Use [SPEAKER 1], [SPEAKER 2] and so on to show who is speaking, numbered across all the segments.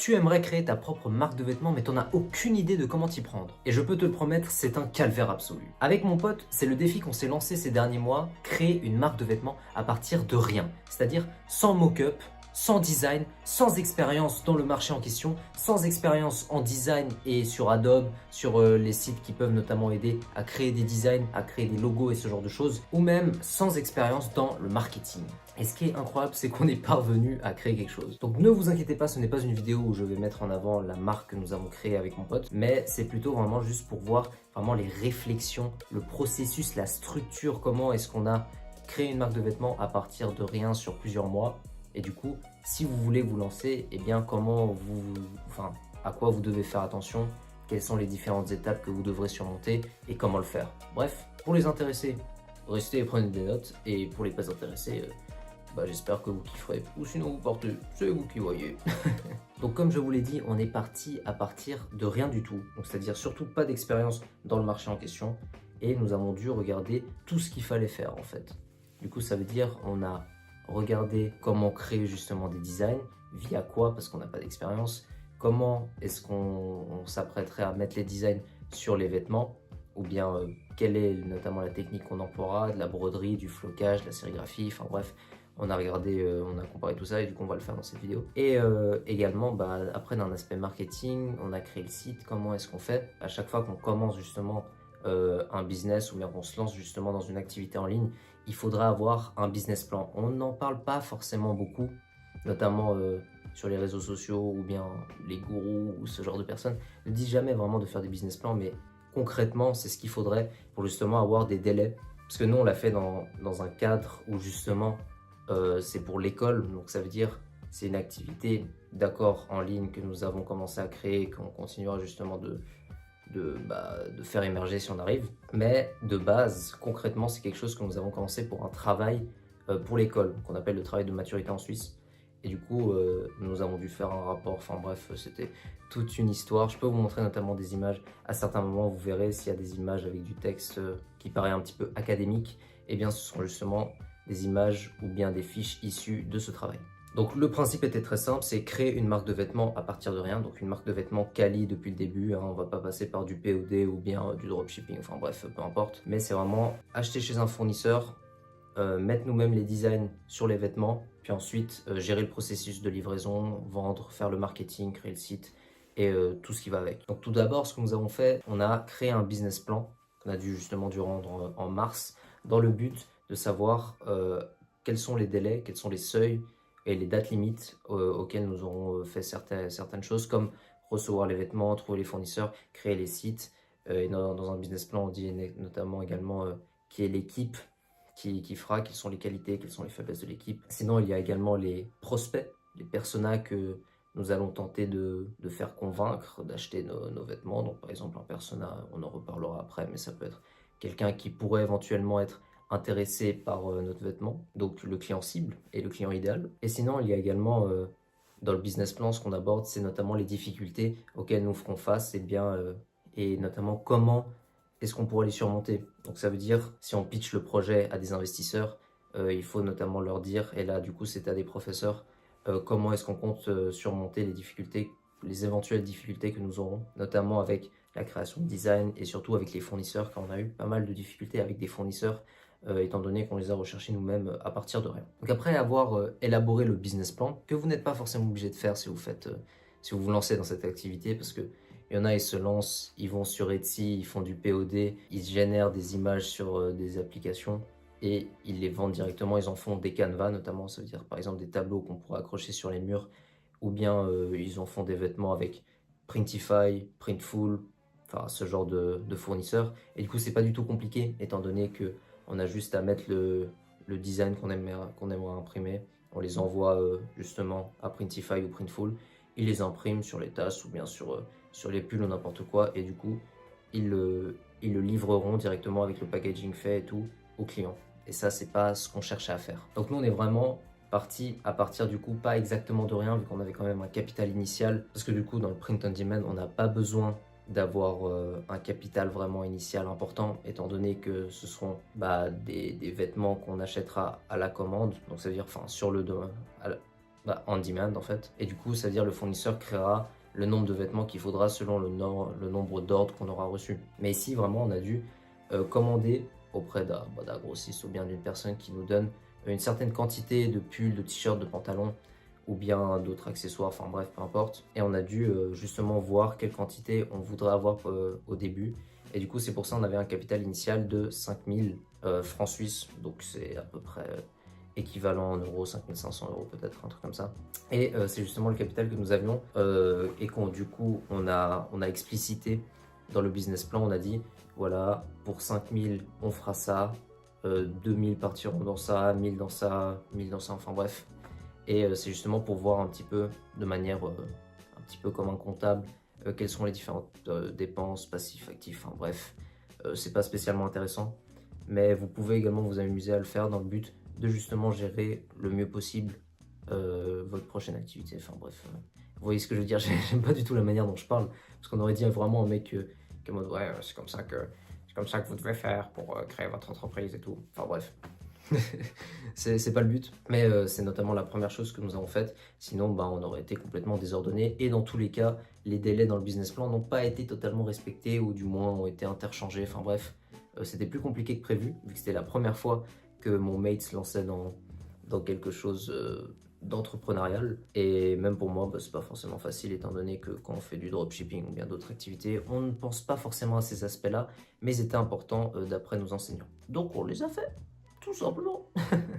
[SPEAKER 1] Tu aimerais créer ta propre marque de vêtements mais t'en as aucune idée de comment t'y prendre. Et je peux te le promettre, c'est un calvaire absolu. Avec mon pote, c'est le défi qu'on s'est lancé ces derniers mois, créer une marque de vêtements à partir de rien. C'est-à-dire sans mock-up, sans design, sans expérience dans le marché en question, sans expérience en design et sur Adobe, sur les sites qui peuvent notamment aider à créer des designs, à créer des logos et ce genre de choses, ou même sans expérience dans le marketing. Et ce qui est incroyable, c'est qu'on est parvenu à créer quelque chose. Donc ne vous inquiétez pas, ce n'est pas une vidéo où je vais mettre en avant la marque que nous avons créée avec mon pote, mais c'est plutôt vraiment juste pour voir vraiment les réflexions, le processus, la structure, comment est-ce qu'on a créé une marque de vêtements à partir de rien sur plusieurs mois. Et du coup, si vous voulez vous lancer, eh bien à quoi vous devez faire attention, quelles sont les différentes étapes que vous devrez surmonter et comment le faire. Bref, pour les intéressés, restez et prenez des notes, et pour les pas intéressés, j'espère que vous kifferez, ou sinon vous partez, c'est vous qui voyez. Donc comme je vous l'ai dit, on est parti à partir de rien du tout, donc c'est-à-dire surtout pas d'expérience dans le marché en question, et nous avons dû regarder tout ce qu'il fallait faire en fait. Du coup ça veut dire on a regardé comment créer justement des designs, via quoi parce qu'on n'a pas d'expérience, comment est-ce qu'on s'apprêterait à mettre les designs sur les vêtements, ou bien quelle est notamment la technique qu'on emploiera, de la broderie, du flocage, de la sérigraphie, enfin bref. On a regardé, on a comparé tout ça et du coup on va le faire dans cette vidéo. Et également, après d'un aspect marketing, on a créé le site, comment est-ce qu'on fait à chaque fois qu'on commence justement un business ou bien qu'on se lance justement dans une activité en ligne, il faudra avoir un business plan. On n'en parle pas forcément beaucoup, notamment sur les réseaux sociaux ou bien les gourous ou ce genre de personnes ne disent jamais vraiment de faire des business plans, mais concrètement c'est ce qu'il faudrait pour justement avoir des délais. Parce que nous on l'a fait dans un cadre où justement c'est pour l'école, donc ça veut dire c'est une activité d'accord en ligne que nous avons commencé à créer, qu'on continuera justement de faire émerger si on arrive. Mais de base, concrètement, c'est quelque chose que nous avons commencé pour un travail pour l'école, qu'on appelle le travail de maturité en Suisse. Et du coup, nous avons dû faire un rapport, enfin bref, c'était toute une histoire. Je peux vous montrer notamment des images. À certains moments, vous verrez s'il y a des images avec du texte qui paraît un petit peu académique, eh bien ce sont justement des images ou bien des fiches issues de ce travail. Donc le principe était très simple, c'est créer une marque de vêtements à partir de rien, donc une marque de vêtements quali depuis le début, hein, on va pas passer par du POD ou bien du dropshipping, enfin bref, peu importe. Mais c'est vraiment acheter chez un fournisseur, mettre nous-mêmes les designs sur les vêtements, puis ensuite gérer le processus de livraison, vendre, faire le marketing, créer le site et tout ce qui va avec. Donc tout d'abord, ce que nous avons fait, on a créé un business plan qu'on a dû rendre en mars, dans le but de savoir quels sont les délais, quels sont les seuils et les dates limites auxquelles nous aurons fait certaines choses, comme recevoir les vêtements, trouver les fournisseurs, créer les sites. Et dans un business plan, on dit notamment également qui est l'équipe qui fera, quelles sont les qualités, quelles sont les faiblesses de l'équipe. Sinon, il y a également les prospects, les personas que nous allons tenter de faire convaincre d'acheter nos vêtements. Donc par exemple, un persona, on en reparlera après, mais ça peut être quelqu'un qui pourrait éventuellement être intéressé par notre vêtement, donc le client cible et le client idéal. Et sinon, il y a également dans le business plan, ce qu'on aborde, c'est notamment les difficultés auxquelles nous ferons face, et notamment comment est-ce qu'on pourrait les surmonter. Donc ça veut dire, si on pitch le projet à des investisseurs, il faut notamment leur dire, et là du coup c'est à des professeurs, comment est-ce qu'on compte surmonter les difficultés, les éventuelles difficultés que nous aurons, notamment avec la création de design et surtout avec les fournisseurs, car on a eu pas mal de difficultés avec des fournisseurs étant donné qu'on les a recherchés nous-mêmes à partir de rien. Donc après avoir élaboré le business plan, que vous n'êtes pas forcément obligé de faire si si vous vous lancez dans cette activité, parce que il y en a, ils se lancent, ils vont sur Etsy, ils font du POD, ils génèrent des images sur des applications et ils les vendent directement, ils en font des canevas notamment, ça veut dire par exemple des tableaux qu'on pourrait accrocher sur les murs, ou bien ils en font des vêtements avec Printify, Printful, enfin ce genre de fournisseurs. Et du coup c'est pas du tout compliqué, étant donné que on a juste à mettre le design qu'on aimerait imprimer, on les envoie justement à Printify ou Printful, ils les impriment sur les tasses ou bien sur les pulls ou n'importe quoi, et du coup ils le livreront directement avec le packaging fait et tout au client. Et ça c'est pas ce qu'on cherchait à faire. Donc nous on est vraiment parti à partir du coup pas exactement de rien, vu qu'on avait quand même un capital initial, parce que du coup dans le print on demand on n'a pas besoin d'avoir un capital vraiment initial important, étant donné que ce seront des vêtements qu'on achètera à la commande, donc ça veut dire sur on demand en fait. Et du coup, ça veut dire le fournisseur créera le nombre de vêtements qu'il faudra selon le nombre d'ordres qu'on aura reçu. Mais ici, vraiment, on a dû commander auprès d'un grossiste ou bien d'une personne qui nous donne une certaine quantité de pulls, de t-shirts, de pantalons ou bien d'autres accessoires, enfin bref, peu importe. Et on a dû justement voir quelle quantité on voudrait avoir au début. Et du coup, c'est pour ça qu'on avait un capital initial de 5000 francs suisses, donc c'est à peu près équivalent en euros, 5500 euros peut-être, un truc comme ça. Et c'est justement le capital que nous avions et qu'on du coup on a explicité dans le business plan. On a dit voilà, pour 5000 on fera ça, 2000 partiront dans ça, 1000 dans ça, 1000 dans ça, enfin bref. Et c'est justement pour voir un petit peu de manière un petit peu comme un comptable quelles sont les différentes dépenses, passifs, actifs, enfin bref. C'est pas spécialement intéressant, mais vous pouvez également vous amuser à le faire dans le but de justement gérer le mieux possible votre prochaine activité. Enfin bref, vous voyez ce que je veux dire, j'aime pas du tout la manière dont je parle, parce qu'on aurait dit vraiment un mec qui est en mode ouais, c'est comme ça que vous devez faire pour créer votre entreprise et tout. Enfin bref. c'est pas le but, mais c'est notamment la première chose que nous avons faite. Sinon, on aurait été complètement désordonné. Et dans tous les cas, les délais dans le business plan n'ont pas été totalement respectés ou du moins ont été interchangés. Enfin bref, c'était plus compliqué que prévu, vu que c'était la première fois que mon mate se lançait dans quelque chose d'entrepreneurial. Et même pour moi, c'est pas forcément facile, étant donné que quand on fait du dropshipping ou bien d'autres activités, on ne pense pas forcément à ces aspects-là, mais c'était important d'après nos enseignants. Donc on les a fait. Tout simplement.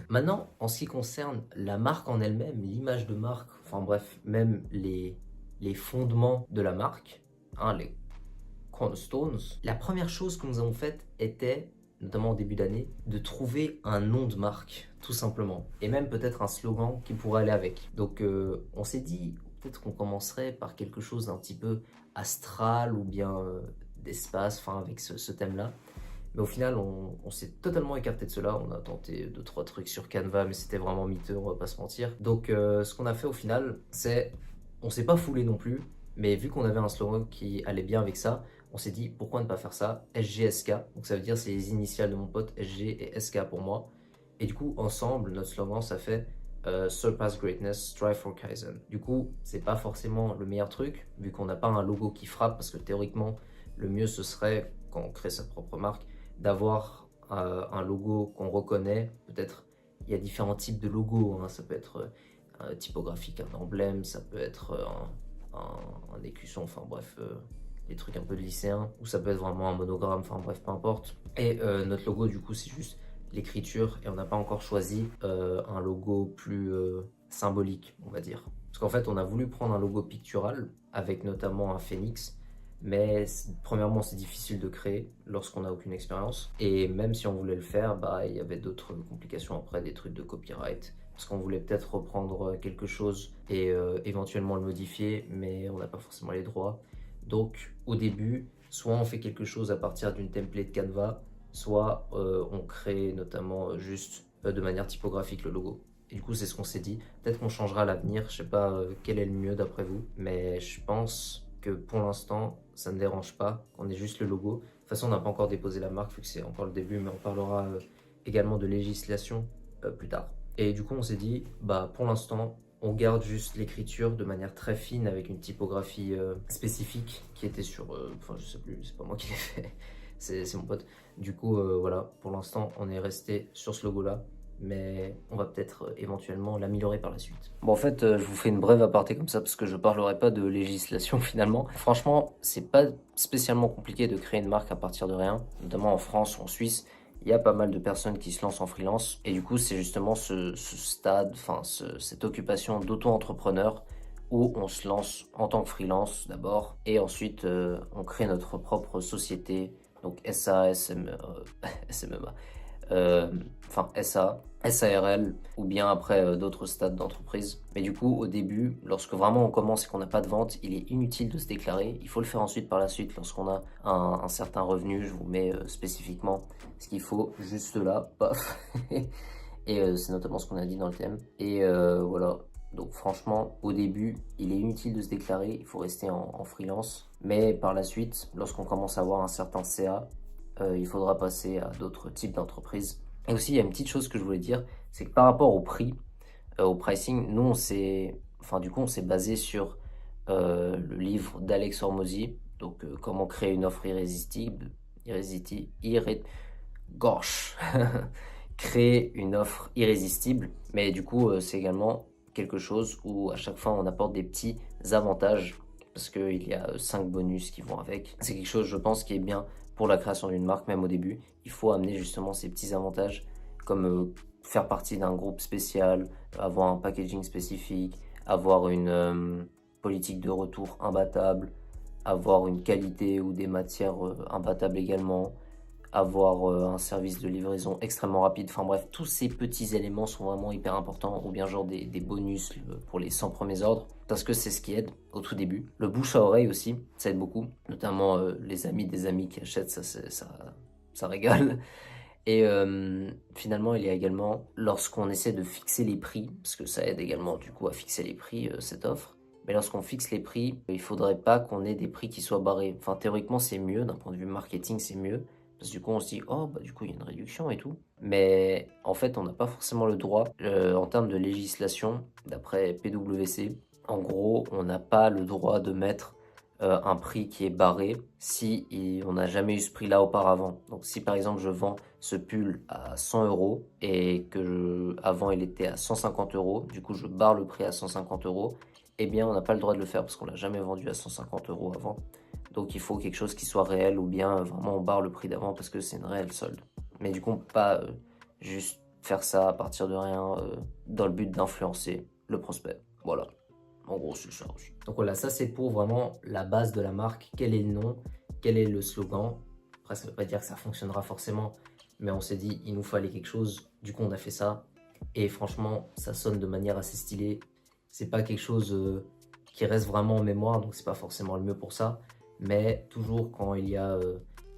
[SPEAKER 1] Maintenant, en ce qui concerne la marque en elle-même, l'image de marque, enfin bref, même les fondements de la marque, hein, les cornerstones, la première chose que nous avons faite était, notamment au début d'année, de trouver un nom de marque, tout simplement. Et même peut-être un slogan qui pourrait aller avec. Donc on s'est dit, peut-être qu'on commencerait par quelque chose d'un petit peu astral ou bien d'espace, enfin avec ce thème-là. Mais au final, on s'est totalement écarté de cela. On a tenté 2-3 trucs sur Canva, mais c'était vraiment miteux, on va pas se mentir. Donc, ce qu'on a fait au final, c'est, on s'est pas foulé non plus, mais vu qu'on avait un slogan qui allait bien avec ça, on s'est dit pourquoi ne pas faire ça, SGSK. Donc ça veut dire c'est les initiales de mon pote, SG et SK pour moi. Et du coup, ensemble, notre slogan, ça fait Surpass Greatness, Strive for Kaizen. Du coup, c'est pas forcément le meilleur truc, vu qu'on n'a pas un logo qui frappe, parce que théoriquement, le mieux ce serait, quand on crée sa propre marque, d'avoir un logo qu'on reconnaît. Peut-être il y a différents types de logos, hein. Ça peut être typographique, un emblème, ça peut être un écusson, enfin bref, des trucs un peu de lycéen, ou ça peut être vraiment un monogramme, enfin bref, peu importe. Et notre logo du coup c'est juste l'écriture, et on n'a pas encore choisi un logo plus symbolique, on va dire. Parce qu'en fait on a voulu prendre un logo pictural avec notamment un phénix, mais premièrement c'est difficile de créer lorsqu'on n'a aucune expérience, et même si on voulait le faire, il y avait d'autres complications après, des trucs de copyright, parce qu'on voulait peut-être reprendre quelque chose et éventuellement le modifier, mais on n'a pas forcément les droits. Donc au début, soit on fait quelque chose à partir d'une template Canva, soit on crée notamment juste de manière typographique le logo. Et du coup, c'est ce qu'on s'est dit. Peut-être qu'on changera à l'avenir, je sais pas quel est le mieux d'après vous, mais je pense que pour l'instant, ça ne dérange pas qu'on ait juste le logo. De toute façon, on n'a pas encore déposé la marque, vu que c'est encore le début, mais on parlera également de législation plus tard. Et du coup, on s'est dit, pour l'instant, on garde juste l'écriture de manière très fine avec une typographie spécifique qui était sur, je sais plus, c'est pas moi qui l'ai fait, c'est mon pote. Du coup, voilà, pour l'instant, on est resté sur ce logo-là, mais on va peut-être éventuellement l'améliorer par la suite. Bon, en fait, je vous fais une brève aparté comme ça parce que je parlerai pas de législation finalement. Franchement, c'est pas spécialement compliqué de créer une marque à partir de rien, notamment en France ou en Suisse. Il y a pas mal de personnes qui se lancent en freelance, et du coup c'est justement ce stade, cette occupation d'auto-entrepreneur où on se lance en tant que freelance d'abord, et ensuite on crée notre propre société, donc SA, SME, SMEA, SA, SARL, ou bien après d'autres stades d'entreprise. Mais du coup, au début, lorsque vraiment on commence et qu'on n'a pas de vente, il est inutile de se déclarer. Il faut le faire ensuite par la suite lorsqu'on a un certain revenu. Je vous mets spécifiquement ce qu'il faut juste là, paf. Et c'est notamment ce qu'on a dit dans le thème. Et voilà. Donc franchement, au début, il est inutile de se déclarer, il faut rester en freelance. Mais par la suite, lorsqu'on commence à avoir un certain CA, il faudra passer à d'autres types d'entreprises. Et aussi, il y a une petite chose que je voulais dire, c'est que par rapport au prix, au pricing, nous on s'est basé sur le livre d'Alex Hormozy, donc comment créer une offre gosh, créer une offre irrésistible. Mais du coup, c'est également quelque chose où à chaque fois on apporte des petits avantages parce qu'il y a 5 bonus qui vont avec. C'est quelque chose, je pense, qui est bien pour la création d'une marque, même au début. Il faut amener justement ces petits avantages comme faire partie d'un groupe spécial, avoir un packaging spécifique, avoir une politique de retour imbattable, avoir une qualité ou des matières imbattables également, avoir un service de livraison extrêmement rapide. Enfin bref, tous ces petits éléments sont vraiment hyper importants, ou bien genre des bonus pour les 100 premiers ordres, parce que c'est ce qui aide au tout début. Le bouche à oreille aussi, ça aide beaucoup, notamment les amis des amis qui achètent, ça régale. Et finalement, il y a également, lorsqu'on essaie de fixer les prix, parce que ça aide également du coup à fixer les prix, cette offre, mais lorsqu'on fixe les prix, il faudrait pas qu'on ait des prix qui soient barrés. Enfin, théoriquement, c'est mieux, d'un point de vue marketing, c'est mieux, parce que du coup, on se dit, oh, bah du coup, il y a une réduction et tout. Mais en fait, on n'a pas forcément le droit, en termes de législation, d'après PwC, en gros, on n'a pas le droit de mettre un prix qui est barré si on n'a jamais eu ce prix-là auparavant. Donc si par exemple je vends ce pull à 100 euros et que avant il était à 150 euros, du coup je barre le prix à 150 euros, eh bien on n'a pas le droit de le faire parce qu'on l'a jamais vendu à 150 euros avant. Donc il faut quelque chose qui soit réel ou bien vraiment on barre le prix d'avant parce que c'est une réelle solde. Mais du coup on peut pas juste faire ça à partir de rien dans le but d'influencer le prospect. Voilà. En gros, c'est ça aussi. Donc voilà, ça c'est pour vraiment la base de la marque. Quel est le nom? Quel est le slogan? Après, ça ne veut pas dire que ça fonctionnera forcément, mais on s'est dit, il nous fallait quelque chose. Du coup, on a fait ça. Et franchement, ça sonne de manière assez stylée. C'est pas quelque chose qui reste vraiment en mémoire, donc c'est pas forcément le mieux pour ça. Mais toujours quand il y a,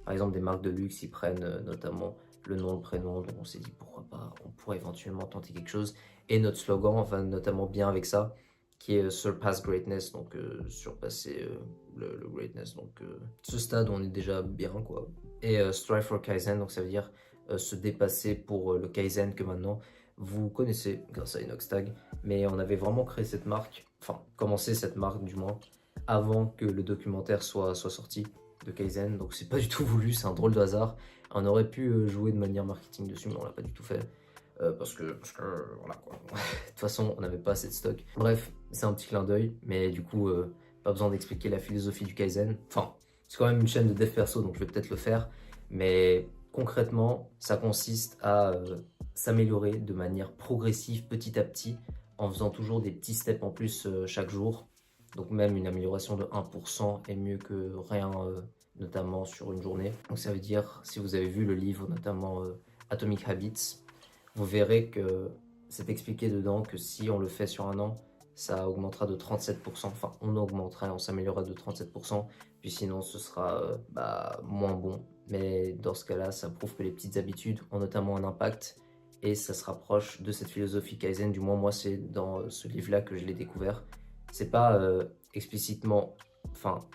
[SPEAKER 1] par exemple, des marques de luxe, ils prennent notamment le nom, le prénom. Donc on s'est dit, pourquoi pas, on pourrait éventuellement tenter quelque chose. Et notre slogan va notamment bien avec ça, qui est Surpass Greatness, donc surpasser le greatness, donc ce stade où on est déjà bien quoi. Et Strive for Kaizen, donc ça veut dire se dépasser pour le Kaizen que maintenant vous connaissez grâce à Inoxtag. Mais on avait vraiment créé cette marque, enfin commencé cette marque du moins, avant que le documentaire soit sorti de Kaizen, donc c'est pas du tout voulu, c'est un drôle de hasard. On aurait pu jouer de manière marketing dessus, mais on l'a pas du tout fait. Parce que voilà quoi. De toute façon, on n'avait pas assez de stock. Bref, c'est un petit clin d'œil, mais du coup, pas besoin d'expliquer la philosophie du Kaizen. Enfin, c'est quand même une chaîne de dev perso, donc je vais peut-être le faire. Mais concrètement, ça consiste à s'améliorer de manière progressive, petit à petit, en faisant toujours des petits steps en plus chaque jour. Donc même une amélioration de 1% est mieux que rien, notamment sur une journée. Donc ça veut dire, si vous avez vu le livre, notamment Atomic Habits, vous verrez que c'est expliqué dedans que si on le fait sur un an, ça augmentera de 37%, enfin on augmentera, on s'améliorera de 37%, puis sinon ce sera moins bon. Mais dans ce cas-là, ça prouve que les petites habitudes ont notamment un impact et ça se rapproche de cette philosophie Kaizen, du moins moi c'est dans ce livre-là que je l'ai découvert. C'est pas explicitement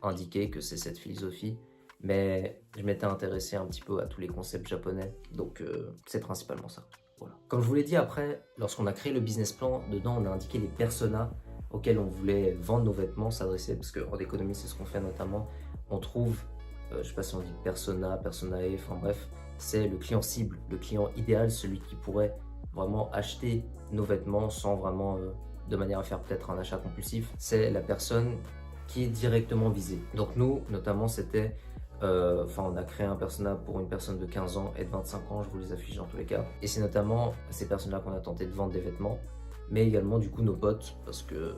[SPEAKER 1] indiqué que c'est cette philosophie, mais je m'étais intéressé un petit peu à tous les concepts japonais, donc c'est principalement ça. Voilà. Comme je vous l'ai dit après, lorsqu'on a créé le business plan, dedans on a indiqué les personas auxquels on voulait vendre nos vêtements, s'adresser, parce qu'en économie c'est ce qu'on fait notamment, on trouve, je sais pas si on dit personae, enfin bref, c'est le client cible, le client idéal, celui qui pourrait vraiment acheter nos vêtements sans vraiment, de manière à faire peut-être un achat compulsif, c'est la personne qui est directement visée. Donc nous, notamment, c'était on a créé un persona pour une personne de 15 ans et de 25 ans, je vous les affiche dans tous les cas. Et c'est notamment ces personnes-là qu'on a tenté de vendre des vêtements, mais également du coup nos potes, parce que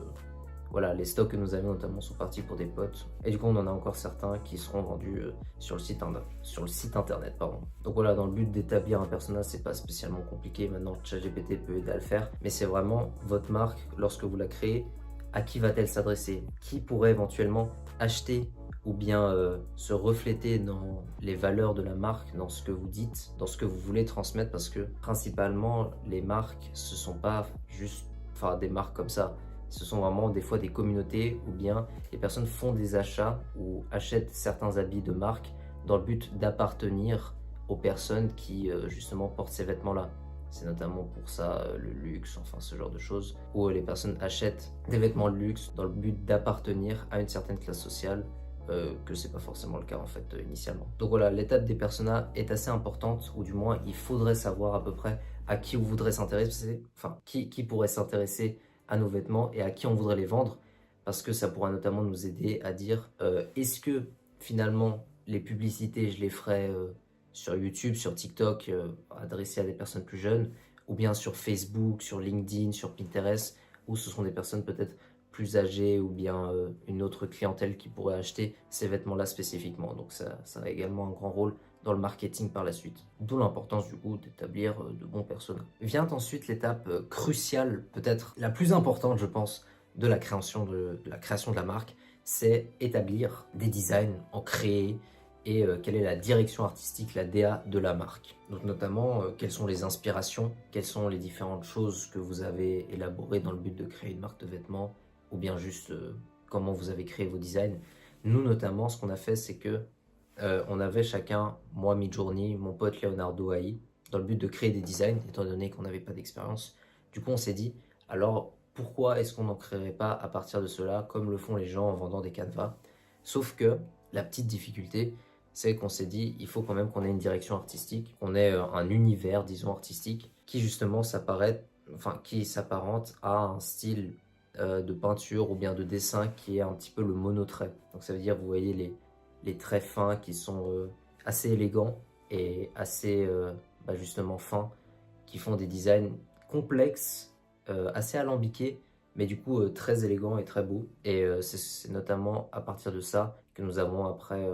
[SPEAKER 1] voilà, les stocks que nous avions notamment sont partis pour des potes. Et du coup, on en a encore certains qui seront vendus sur le site internet. Donc voilà, dans le but d'établir un persona, c'est pas spécialement compliqué. Maintenant, ChatGPT peut aider à le faire, mais c'est vraiment votre marque, lorsque vous la créez, à qui va-t-elle s'adresser? Qui pourrait éventuellement acheter ou bien se refléter dans les valeurs de la marque, dans ce que vous dites, dans ce que vous voulez transmettre, parce que principalement les marques, ce sont pas juste des marques comme ça, ce sont vraiment des fois des communautés ou bien les personnes font des achats ou achètent certains habits de marque dans le but d'appartenir aux personnes qui justement portent ces vêtements-là. C'est notamment pour ça le luxe, enfin ce genre de choses, où les personnes achètent des vêtements de luxe dans le but d'appartenir à une certaine classe sociale, que c'est pas forcément le cas en fait initialement. Donc voilà, l'étape des personas est assez importante, ou du moins il faudrait savoir à peu près à qui on voudrait s'intéresser, enfin qui pourrait s'intéresser à nos vêtements et à qui on voudrait les vendre, parce que ça pourra notamment nous aider à dire est-ce que finalement les publicités je les ferais sur YouTube, sur TikTok, adressées à des personnes plus jeunes, ou bien sur Facebook, sur LinkedIn, sur Pinterest, où ce sont des personnes peut-être plus âgées ou bien une autre clientèle qui pourrait acheter ces vêtements-là spécifiquement. Donc ça a également un grand rôle dans le marketing par la suite. D'où l'importance du coup d'établir de bons personas. Vient ensuite l'étape cruciale, peut-être la plus importante je pense, de la création de la marque, c'est établir des designs, en créer, et quelle est la direction artistique, la DA de la marque. Donc notamment, quelles sont les inspirations, quelles sont les différentes choses que vous avez élaborées dans le but de créer une marque de vêtements, ou bien juste comment vous avez créé vos designs. Nous notamment, ce qu'on a fait, c'est que on avait chacun, moi Midjourney, mon pote Leonardo AI, dans le but de créer des designs, étant donné qu'on n'avait pas d'expérience. Du coup, on s'est dit, alors pourquoi est-ce qu'on n'en créerait pas à partir de cela, comme le font les gens en vendant des canevas? Sauf que la petite difficulté, c'est qu'on s'est dit, il faut quand même qu'on ait une direction artistique, qu'on ait un univers, disons, artistique, qui justement qui s'apparente à un style de peinture ou bien de dessin qui est un petit peu le monotrait. Donc ça veut dire, vous voyez les traits fins qui sont assez élégants et assez justement fins, qui font des designs complexes, assez alambiqués, mais du coup très élégants et très beaux. Et c'est notamment à partir de ça que nous avons après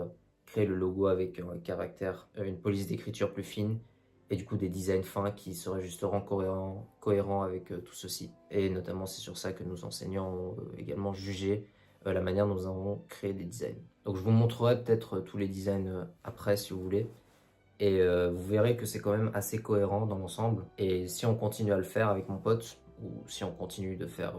[SPEAKER 1] créé le logo avec un caractère, une police d'écriture plus fine, et du coup des designs fins qui seraient justement cohérents avec tout ceci. Et notamment c'est sur ça que nos enseignants ont également jugé la manière dont nous avons créé des designs. Donc je vous montrerai peut-être tous les designs après si vous voulez. Et vous verrez que c'est quand même assez cohérent dans l'ensemble. Et si on continue à le faire avec mon pote, ou si on continue de faire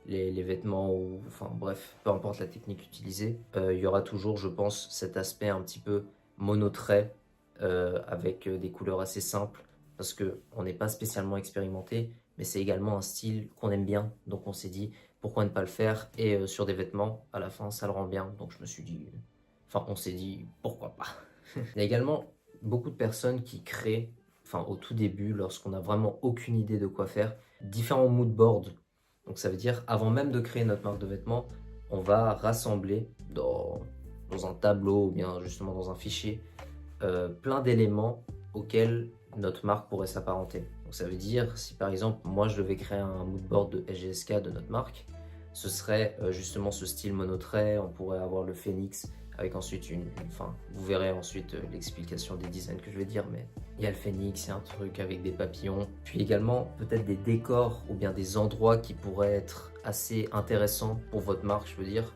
[SPEAKER 1] les vêtements, ou enfin bref, peu importe la technique utilisée, il y aura toujours, je pense, cet aspect un petit peu monotrait, avec des couleurs assez simples, parce qu'on n'est pas spécialement expérimenté, mais c'est également un style qu'on aime bien. Donc on s'est dit, pourquoi ne pas le faire? Et sur des vêtements, à la fin, ça le rend bien. Donc je me suis dit, on s'est dit, pourquoi pas? Il y a également beaucoup de personnes qui créent, au tout début, lorsqu'on n'a vraiment aucune idée de quoi faire, différents mood boards. Donc ça veut dire, avant même de créer notre marque de vêtements, on va rassembler dans un tableau ou bien justement dans un fichier plein d'éléments auxquels notre marque pourrait s'apparenter. Donc ça veut dire, si par exemple, moi je devais créer un mood board de SGSK de notre marque, ce serait justement ce style monotrait. On pourrait avoir le phénix avec ensuite vous verrez ensuite l'explication des designs que je vais dire, mais il y a le phénix, il y a un truc avec des papillons, puis également peut-être des décors ou bien des endroits qui pourraient être assez intéressants pour votre marque, je veux dire.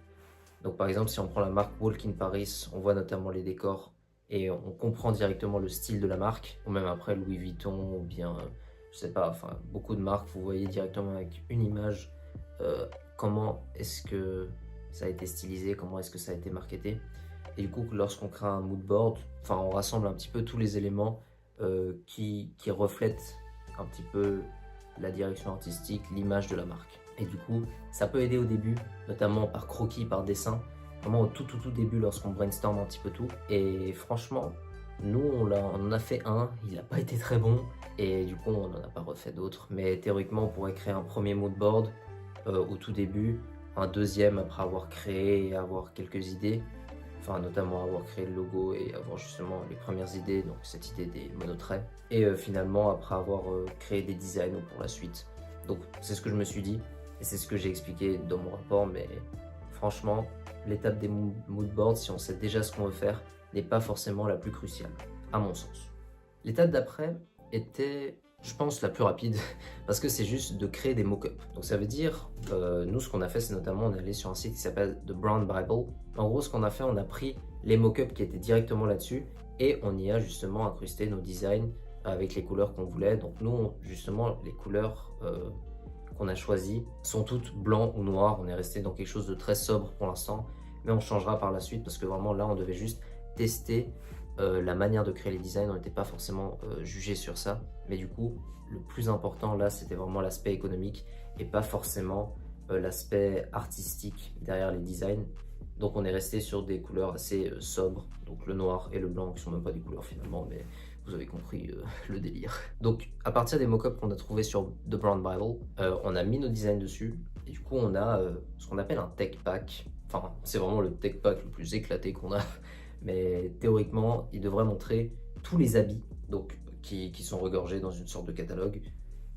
[SPEAKER 1] Donc par exemple, si on prend la marque Walk in Paris, on voit notamment les décors et on comprend directement le style de la marque, ou même après Louis Vuitton, ou bien, je sais pas, beaucoup de marques, vous voyez directement avec une image comment est-ce que ça a été stylisé, comment est-ce que ça a été marketé. Et du coup, lorsqu'on crée un mood board, on rassemble un petit peu tous les éléments qui reflètent un petit peu la direction artistique, l'image de la marque. Et du coup, ça peut aider au début, notamment par croquis, par dessin, vraiment au tout début lorsqu'on brainstorm un petit peu tout. Et franchement, nous on en a fait un, il n'a pas été très bon, et du coup on n'en a pas refait d'autres. Mais théoriquement, on pourrait créer un premier mood board au tout début, un deuxième après avoir créé et avoir quelques idées, notamment avoir créé le logo et avoir justement les premières idées, donc cette idée des monotraits, et finalement après avoir créé des designs pour la suite. Donc c'est ce que je me suis dit et c'est ce que j'ai expliqué dans mon rapport, mais franchement l'étape des mood boards, si on sait déjà ce qu'on veut faire, n'est pas forcément la plus cruciale à mon sens. L'étape d'après était, je pense, la plus rapide parce que c'est juste de créer des mock-ups. Donc ça veut dire, nous ce qu'on a fait, c'est notamment on est allé sur un site qui s'appelle The Brown Bible. En gros, ce qu'on a fait, on a pris les mock-ups qui étaient directement là-dessus et on y a justement incrusté nos designs avec les couleurs qu'on voulait. Donc nous, justement, les couleurs qu'on a choisies sont toutes blanc ou noir. On est resté dans quelque chose de très sobre pour l'instant, mais on changera par la suite parce que vraiment là, on devait juste tester la manière de créer les designs. On n'était pas forcément jugé sur ça, mais du coup, le plus important là, c'était vraiment l'aspect économique et pas forcément l'aspect artistique derrière les designs. Donc on est resté sur des couleurs assez sobres, donc le noir et le blanc qui sont même pas des couleurs finalement, mais vous avez compris le délire. Donc à partir des mock-ups qu'on a trouvés sur The Brown Bible, on a mis nos designs dessus et du coup on a ce qu'on appelle un tech pack. Enfin c'est vraiment le tech pack le plus éclaté qu'on a, mais théoriquement il devrait montrer tous les habits donc qui sont regorgés dans une sorte de catalogue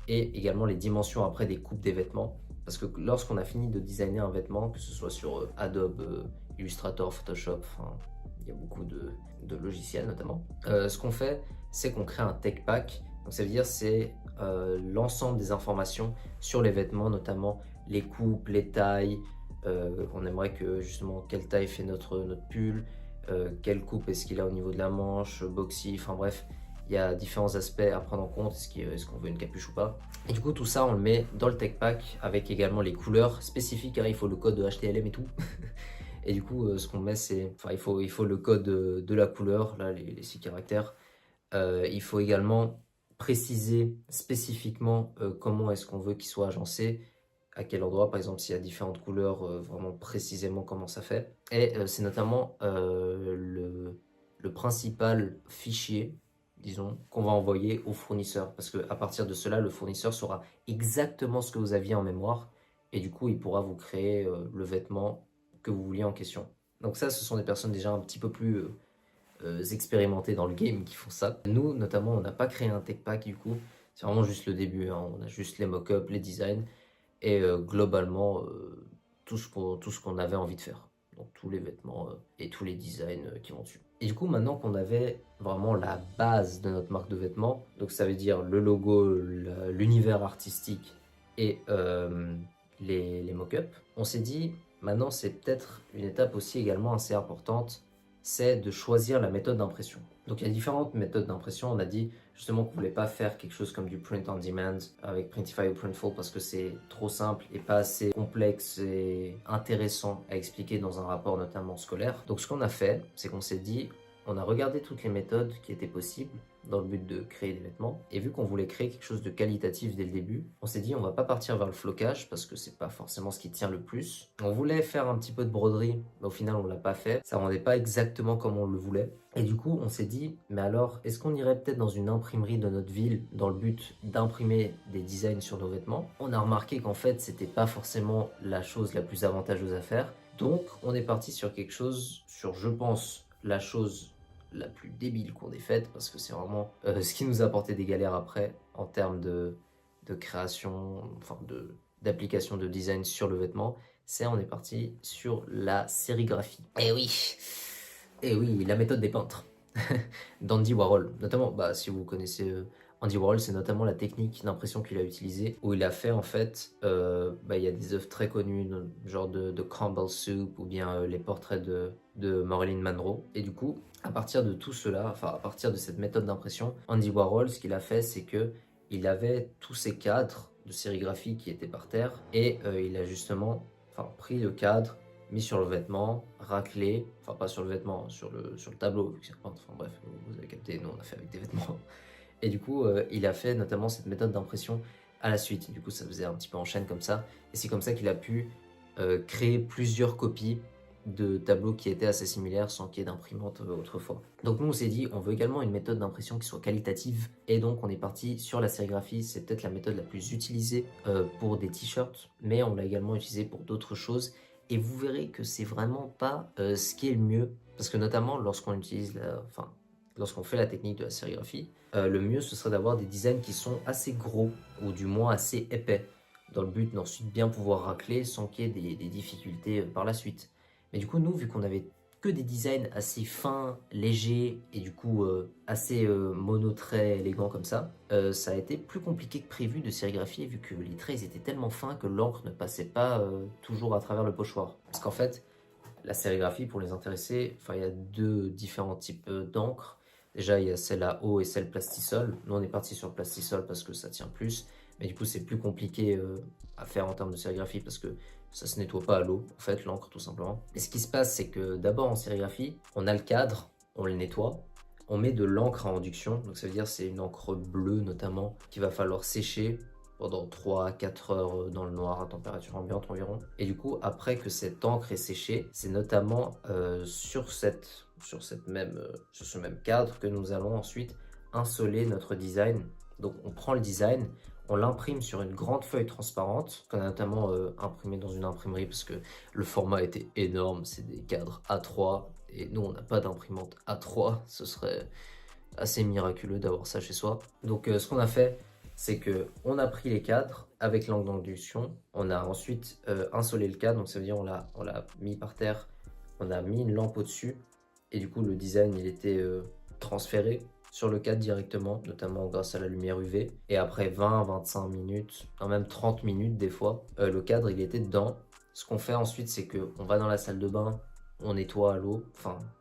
[SPEAKER 1] et également les dimensions après des coupes des vêtements. Parce que lorsqu'on a fini de designer un vêtement, que ce soit sur Adobe, Illustrator, Photoshop, enfin, il y a beaucoup de logiciels notamment, ce qu'on fait, c'est qu'on crée un tech pack. Donc ça veut dire c'est l'ensemble des informations sur les vêtements, notamment les coupes, les tailles. On aimerait que justement quelle taille fait notre pull, quelle coupe est-ce qu'il a au niveau de la manche, boxy, enfin bref. Il y a différents aspects à prendre en compte, est-ce qu'on veut une capuche ou pas. Et du coup, tout ça, on le met dans le tech pack avec également les couleurs spécifiques. Hein, il faut le code de HTML et tout. Et du coup, ce qu'on met, c'est. Enfin, il faut le code de la couleur, là, les 6 caractères. Il faut également préciser spécifiquement comment est-ce qu'on veut qu'il soit agencé, à quel endroit, par exemple, s'il y a différentes couleurs, vraiment précisément comment ça fait. Et c'est notamment le principal fichier disons, qu'on va envoyer au fournisseur. Parce qu'à partir de cela, le fournisseur saura exactement ce que vous aviez en mémoire et du coup, il pourra vous créer le vêtement que vous vouliez en question. Donc ça, ce sont des personnes déjà un petit peu plus expérimentées dans le game qui font ça. Nous, notamment, on n'a pas créé un tech pack du coup. C'est vraiment juste le début. Hein. On a juste les mock-ups, les designs et globalement tout ce qu'on avait envie de faire. Donc tous les vêtements et tous les designs qui vont dessus. Et du coup, maintenant qu'on avait vraiment la base de notre marque de vêtements, donc ça veut dire le logo, l'univers artistique et les mock-ups, on s'est dit, maintenant c'est peut-être une étape aussi également assez importante, c'est de choisir la méthode d'impression. Donc il y a différentes méthodes d'impression, on a dit justement qu'on ne voulait pas faire quelque chose comme du print on demand avec Printify ou Printful parce que c'est trop simple et pas assez complexe et intéressant à expliquer dans un rapport notamment scolaire. Donc ce qu'on a fait, c'est qu'on s'est dit, on a regardé toutes les méthodes qui étaient possibles dans le but de créer des vêtements et vu qu'on voulait créer quelque chose de qualitatif dès le début, on s'est dit on va pas partir vers le flocage parce que c'est pas forcément ce qui tient le plus. On voulait faire un petit peu de broderie, mais au final on l'a pas fait, ça rendait pas exactement comme on le voulait. Et du coup, on s'est dit, mais alors, est-ce qu'on irait peut-être dans une imprimerie de notre ville dans le but d'imprimer des designs sur nos vêtements? On a remarqué qu'en fait, c'était pas forcément la chose la plus avantageuse à faire. Donc, on est parti sur quelque chose, sur, je pense, la chose la plus débile qu'on ait faite, parce que c'est vraiment ce qui nous a apporté des galères après, en termes de création, enfin, d'application de design sur le vêtement, c'est on est parti sur la sérigraphie. Et oui, la méthode des peintres d'Andy Warhol. Notamment, bah, si vous connaissez Andy Warhol, c'est notamment la technique d'impression qu'il a utilisée, où il a fait en fait, il y a des œuvres très connues, genre de Campbell Soup ou bien les portraits de Marilyn Monroe. Et du coup, à partir de tout cela, enfin à partir de cette méthode d'impression, Andy Warhol, ce qu'il a fait, c'est que il avait tous ces cadres de sérigraphie qui étaient par terre et il a justement pris le cadre, mis sur le vêtement, raclé, enfin pas sur le vêtement, sur le tableau, vu que c'est un peintre, enfin bref, vous avez capté, nous on a fait avec des vêtements. Et du coup, il a fait notamment cette méthode d'impression à la suite. Du coup, ça faisait un petit peu en chaîne comme ça. Et c'est comme ça qu'il a pu créer plusieurs copies de tableaux qui étaient assez similaires sans qu'il y ait d'imprimante autrefois. Donc nous on s'est dit on veut également une méthode d'impression qui soit qualitative et donc on est parti sur la sérigraphie. C'est peut-être la méthode la plus utilisée pour des t-shirts, mais on l'a également utilisée pour d'autres choses et vous verrez que c'est vraiment pas ce qui est le mieux parce que notamment lorsqu'on utilise lorsqu'on fait la technique de la sérigraphie, le mieux ce serait d'avoir des designs qui sont assez gros ou du moins assez épais dans le but d'ensuite bien pouvoir racler sans qu'il y ait des difficultés par la suite. Mais du coup, nous, vu qu'on avait que des designs assez fins, légers et du coup assez mono-traits, élégants comme ça a été plus compliqué que prévu de sérigraphier vu que les traits ils étaient tellement fins que l'encre ne passait pas toujours à travers le pochoir. Parce qu'en fait, la sérigraphie, pour les intéressés, il y a deux différents types d'encre. Déjà, il y a celle à eau et celle plastisol. Nous, on est parti sur plastisol parce que ça tient plus. Mais du coup, c'est plus compliqué à faire en termes de sérigraphie parce que ça se nettoie pas à l'eau, en fait, l'encre tout simplement. Et ce qui se passe, c'est que d'abord en sérigraphie, on a le cadre, on le nettoie. on met de l'encre à induction. Donc ça veut dire c'est une encre bleue notamment qu'il va falloir sécher pendant 3 à 4 heures dans le noir à température ambiante environ. Et du coup, après que cette encre est séchée, c'est notamment sur ce même cadre que nous allons ensuite insoler notre design. Donc on prend le design, on l'imprime sur une grande feuille transparente qu'on a notamment imprimée dans une imprimerie parce que le format était énorme, c'est des cadres A3 et nous on n'a pas d'imprimante A3, ce serait assez miraculeux d'avoir ça chez soi. Donc ce qu'on a fait, c'est que on a pris les cadres avec l'angle d'induction, on a ensuite insolé le cadre, donc ça veut dire on l'a mis par terre, on a mis une lampe au-dessus et du coup le design il était transféré sur le cadre directement, notamment grâce à la lumière UV. Et après 20, 25 minutes, même 30 minutes des fois, le cadre il était dedans. Ce qu'on fait ensuite, c'est qu'on va dans la salle de bain, on nettoie à l'eau,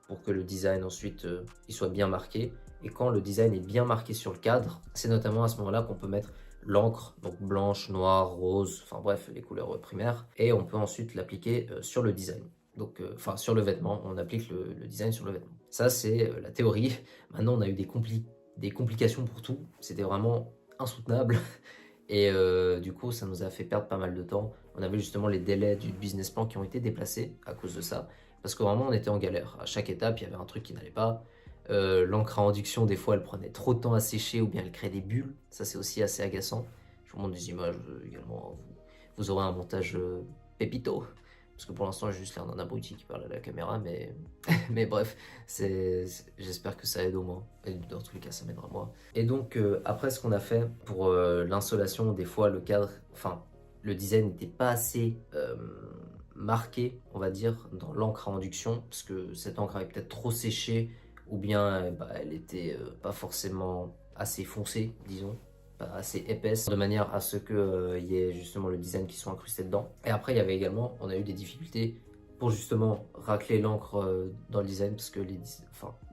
[SPEAKER 1] pour que le design ensuite il soit bien marqué. Et quand le design est bien marqué sur le cadre, c'est notamment à ce moment-là qu'on peut mettre l'encre, donc blanche, noire, rose, bref, les couleurs primaires. Et on peut ensuite l'appliquer sur le design. Donc, sur le vêtement, on applique le design sur le vêtement. Ça, c'est la théorie. Maintenant, on a eu des complications pour tout. C'était vraiment insoutenable. Et du coup, ça nous a fait perdre pas mal de temps. On avait justement les délais du business plan qui ont été déplacés à cause de ça. Parce que vraiment, on était en galère. À chaque étape, il y avait un truc qui n'allait pas. L'encre à induction, des fois, elle prenait trop de temps à sécher ou bien elle créait des bulles. Ça, c'est aussi assez agaçant. Je vous montre des images également. Vous aurez un montage pépito. Parce que pour l'instant, j'ai juste l'air d'un abruti qui parle à la caméra, mais bref, j'espère que ça aide au moins. Et dans tous les cas, ça m'aidera moi. Et donc, après, ce qu'on a fait pour l'insolation, des fois, le design n'était pas assez marqué, on va dire, dans l'encre à induction, parce que cette encre avait peut-être trop séché, ou bien elle était pas forcément assez foncée, disons. Assez épaisse de manière à ce que y ait justement le design qui soit incrusté dedans. Et après il y avait également, on a eu des difficultés pour justement racler l'encre dans le design parce que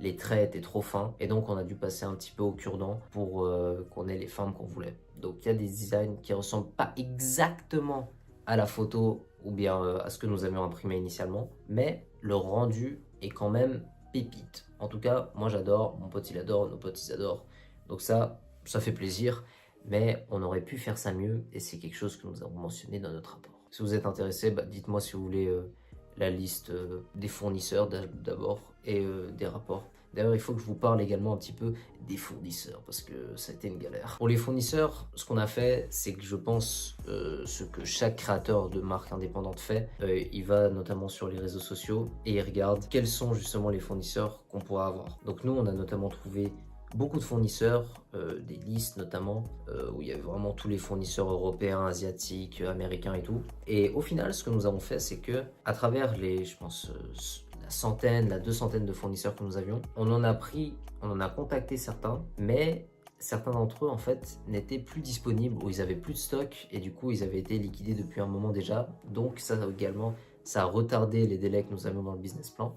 [SPEAKER 1] les traits étaient trop fins et donc on a dû passer un petit peu au cure-dent pour qu'on ait les formes qu'on voulait. Donc il y a des designs qui ressemblent pas exactement à la photo ou bien à ce que nous avions imprimé initialement, mais le rendu est quand même pépite. En tout cas, moi j'adore, mon pote il adore, nos potes ils adorent. Donc ça fait plaisir. Mais on aurait pu faire ça mieux et c'est quelque chose que nous avons mentionné dans notre rapport. Si vous êtes intéressé, dites-moi si vous voulez la liste des fournisseurs d'abord et des rapports. D'ailleurs, il faut que je vous parle également un petit peu des fournisseurs parce que ça a été une galère. Pour les fournisseurs, ce qu'on a fait, c'est que je pense ce que chaque créateur de marque indépendante fait, il va notamment sur les réseaux sociaux et il regarde quels sont justement les fournisseurs qu'on pourra avoir. Donc nous, on a notamment trouvé beaucoup de fournisseurs, des listes notamment, où il y avait vraiment tous les fournisseurs européens, asiatiques, américains et tout. Et au final, ce que nous avons fait, c'est que à travers la 200 de fournisseurs que nous avions, on en a contacté certains, mais certains d'entre eux en fait n'étaient plus disponibles ou ils avaient plus de stock et du coup ils avaient été liquidés depuis un moment déjà. Donc ça également, ça a retardé les délais que nous avions dans le business plan.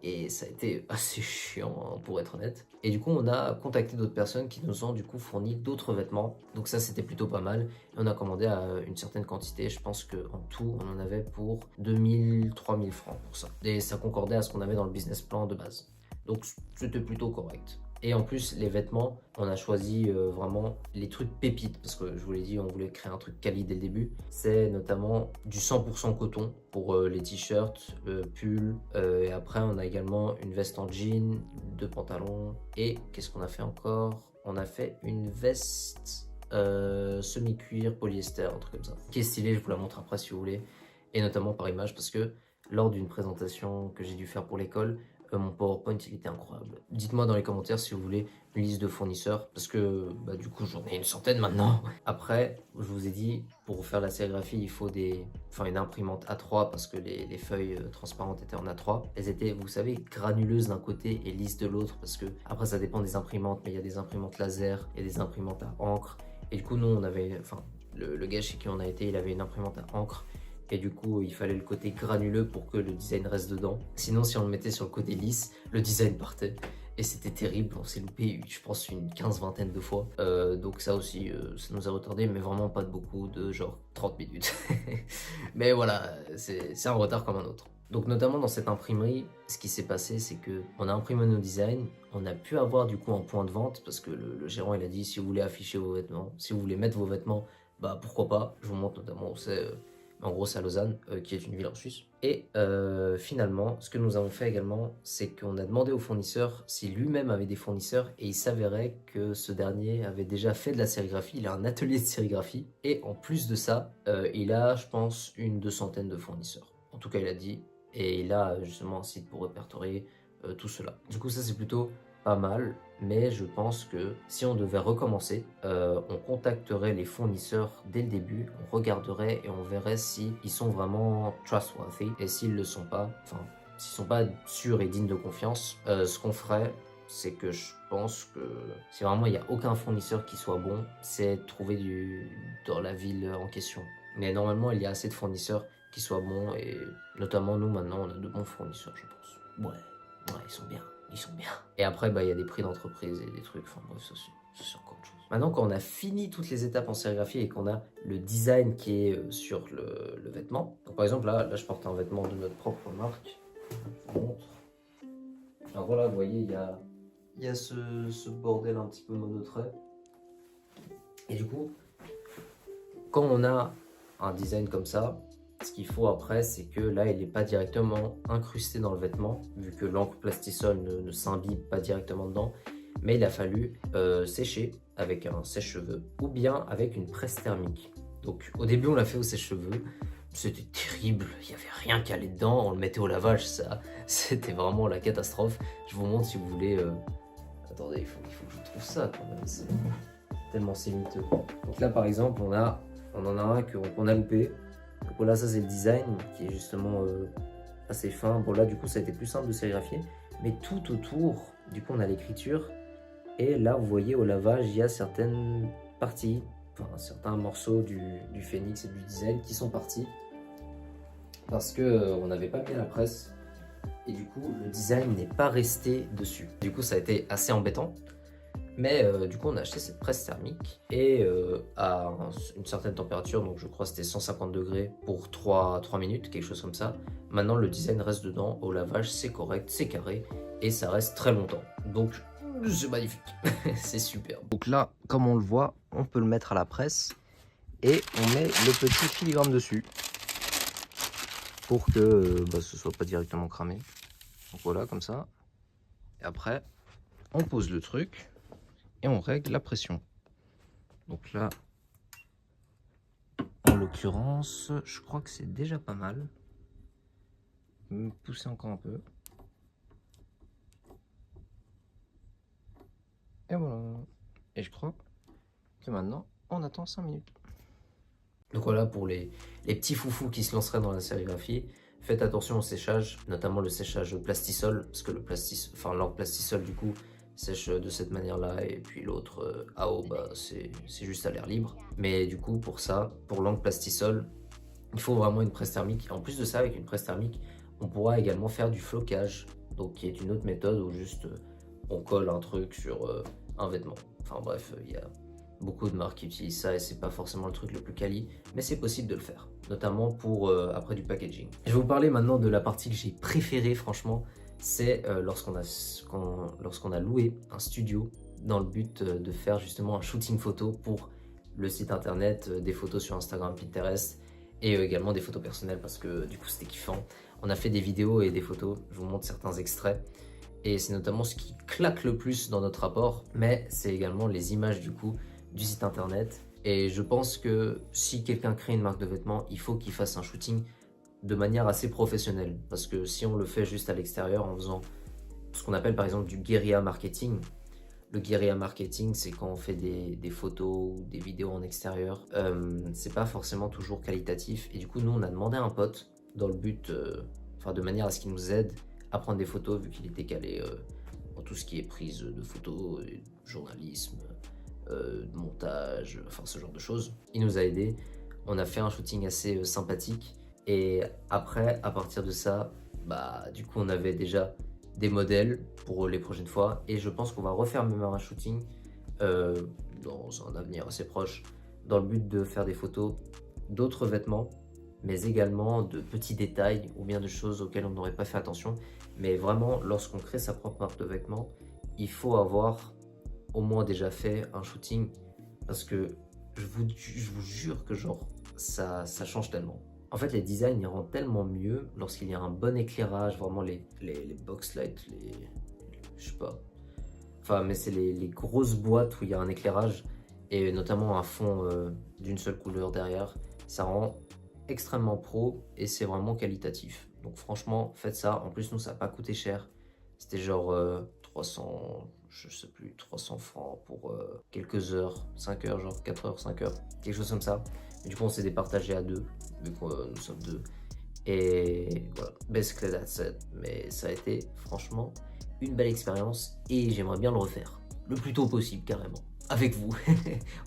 [SPEAKER 1] Et ça a été assez chiant pour être honnête. Et du coup on a contacté d'autres personnes qui nous ont du coup fourni d'autres vêtements. Donc ça c'était plutôt pas mal. Et on a commandé à une certaine quantité. Je pense qu'en tout on en avait pour 2000-3000 francs pour ça. Et ça concordait à ce qu'on avait dans le business plan de base. Donc c'était plutôt correct. Et en plus, les vêtements, on a choisi vraiment les trucs pépites parce que je vous l'ai dit, on voulait créer un truc quali dès le début. C'est notamment du 100% coton pour les t-shirts, pulls. Et après, on a également une veste en jean, 2 pantalons. Et qu'est-ce qu'on a fait encore? On a fait une veste semi-cuir, polyester, un truc comme ça. Qui est stylé, je vous la montre après si vous voulez. Et notamment par image parce que lors d'une présentation que j'ai dû faire pour l'école, mon PowerPoint il était incroyable. Dites-moi dans les commentaires si vous voulez une liste de fournisseurs parce que du coup j'en ai une centaine maintenant. Après, je vous ai dit pour faire la sérigraphie il faut une imprimante A3 parce que les feuilles transparentes étaient en A3. Elles étaient, vous savez, granuleuses d'un côté et lisses de l'autre parce que après ça dépend des imprimantes, mais il y a des imprimantes laser, il y a des imprimantes à encre et du coup nous on avait, le gars chez qui on a été il avait une imprimante à encre. Et du coup, il fallait le côté granuleux pour que le design reste dedans. Sinon, si on le mettait sur le côté lisse, le design partait. Et c'était terrible, on s'est loupé, je pense, une 15-20 de fois. Donc ça aussi, ça nous a retardé, mais vraiment pas de beaucoup, de genre 30 minutes. Mais voilà, c'est un retard comme un autre. Donc notamment dans cette imprimerie, ce qui s'est passé, c'est que on a imprimé nos designs, on a pu avoir du coup un point de vente parce que le gérant il a dit si vous voulez afficher vos vêtements, si vous voulez mettre vos vêtements, bah pourquoi pas. Je vous montre notamment où c'est, en gros c'est à Lausanne, qui est une ville en Suisse. Et finalement, ce que nous avons fait également, c'est qu'on a demandé au fournisseur si lui-même avait des fournisseurs et il s'avérait que ce dernier avait déjà fait de la sérigraphie, il a un atelier de sérigraphie et en plus de ça, il a je pense une 200aine de fournisseurs. En tout cas il a dit. Et il a justement un site pour répertorier tout cela. Du coup, ça c'est plutôt pas mal, mais je pense que si on devait recommencer, on contacterait les fournisseurs dès le début, on regarderait et on verrait si ils sont vraiment trustworthy et s'ils le sont pas, enfin, s'ils sont pas sûrs et dignes de confiance, ce qu'on ferait, c'est que je pense que si vraiment il n'y a aucun fournisseur qui soit bon, c'est trouver dans la ville en question. Mais normalement, il y a assez de fournisseurs qui soient bons et notamment nous maintenant on a de bons fournisseurs je pense. Ouais, ils sont bien, ils sont bien. Et après bah il y a des prix d'entreprise et des trucs, enfin bref ça c'est encore autre chose. Maintenant quand on a fini toutes les étapes en sérigraphie et qu'on a le design qui est sur le vêtement, donc par exemple là je porte un vêtement de notre propre marque, je vous montre. Alors voilà vous voyez il y a ce bordel un petit peu monotrait et du coup quand on a un design comme ça, ce qu'il faut après, c'est que là, il n'est pas directement incrusté dans le vêtement, vu que l'encre plastisol ne s'imbibe pas directement dedans, mais il a fallu sécher avec un sèche-cheveux ou bien avec une presse thermique. Donc au début, on l'a fait au sèche-cheveux, c'était terrible, il n'y avait rien qui allait dedans, on le mettait au lavage, ça, c'était vraiment la catastrophe. Je vous montre si vous voulez... Attendez, il faut que je trouve ça quand même, tellement c'est miteux. Donc là, par exemple, on en a un qu'on a loupé. Donc voilà, ça c'est le design qui est justement assez fin. Bon là du coup ça a été plus simple de sérigraphier. Mais tout autour, du coup on a l'écriture. Et là vous voyez au lavage, il y a certaines parties, enfin certains morceaux du phénix et du design qui sont partis. Parce que on n'avait pas mis la presse. Et du coup le design n'est pas resté dessus. Du coup ça a été assez embêtant. Mais du coup on a acheté cette presse thermique et à une certaine température, donc je crois que c'était 150 degrés pour 3 minutes, quelque chose comme ça. Maintenant le design reste dedans, au lavage c'est correct, c'est carré et ça reste très longtemps. Donc c'est magnifique, c'est super.
[SPEAKER 2] Donc là, comme on le voit, on peut le mettre à la presse et on met le petit filigrane dessus pour que ce soit pas directement cramé. Donc voilà, comme ça. Et après, on pose le truc et on règle la pression. Donc là, en l'occurrence, je crois que c'est déjà pas mal. Je vais me pousser encore un peu. Et voilà. Et je crois que maintenant, on attend 5 minutes.
[SPEAKER 1] Donc voilà pour les petits foufous qui se lanceraient dans la sérigraphie. Faites attention au séchage, notamment le séchage plastisol, parce que l'encre plastisol du coup sèche de cette manière-là, et puis l'autre à eau, bah, c'est juste à l'air libre. Mais du coup pour ça, pour l'encre plastisol, il faut vraiment une presse thermique. Et en plus de ça, avec une presse thermique, on pourra également faire du flocage, donc qui est une autre méthode où juste on colle un truc sur un vêtement. Enfin bref, il y a beaucoup de marques qui utilisent ça et c'est pas forcément le truc le plus quali, mais c'est possible de le faire, notamment pour après du packaging. Je vais vous parler maintenant de la partie que j'ai préférée franchement, c'est lorsqu'on a loué un studio dans le but de faire justement un shooting photo pour le site internet, des photos sur Instagram, Pinterest et également des photos personnelles parce que du coup c'était kiffant. On a fait des vidéos et des photos, je vous montre certains extraits. Et c'est notamment ce qui claque le plus dans notre rapport, mais c'est également les images du coup du site internet. Et je pense que si quelqu'un crée une marque de vêtements, il faut qu'il fasse un shooting de manière assez professionnelle. Parce que si on le fait juste à l'extérieur en faisant ce qu'on appelle par exemple du guérilla marketing, le guérilla marketing, c'est quand on fait des photos ou des vidéos en extérieur. C'est pas forcément toujours qualitatif. Et du coup, nous, on a demandé à un pote dans le but, de manière à ce qu'il nous aide à prendre des photos, vu qu'il était calé en tout ce qui est prise de photos, journalisme, de montage, enfin ce genre de choses. Il nous a aidé. On a fait un shooting assez sympathique. Et après, à partir de ça, du coup, on avait déjà des modèles pour les prochaines fois et je pense qu'on va refaire même un shooting dans un avenir assez proche dans le but de faire des photos d'autres vêtements mais également de petits détails ou bien de choses auxquelles on n'aurait pas fait attention. Mais vraiment, lorsqu'on crée sa propre marque de vêtements, il faut avoir au moins déjà fait un shooting, parce que je vous jure que genre ça change tellement. En fait, les designs ils rendent tellement mieux lorsqu'il y a un bon éclairage, vraiment les box lights, je sais pas. Enfin, mais c'est les grosses boîtes où il y a un éclairage et notamment un fond d'une seule couleur derrière. Ça rend extrêmement pro et c'est vraiment qualitatif. Donc franchement, faites ça. En plus, nous, ça n'a pas coûté cher. C'était genre 300, je sais plus, 300 francs pour quelques heures, 5 heures, genre 4 heures, 5 heures, quelque chose comme ça. Et du coup, on s'est départagé à deux, vu que nous sommes deux. Et voilà, basically that's it. Mais ça a été franchement une belle expérience et j'aimerais bien le refaire le plus tôt possible, carrément, avec vous.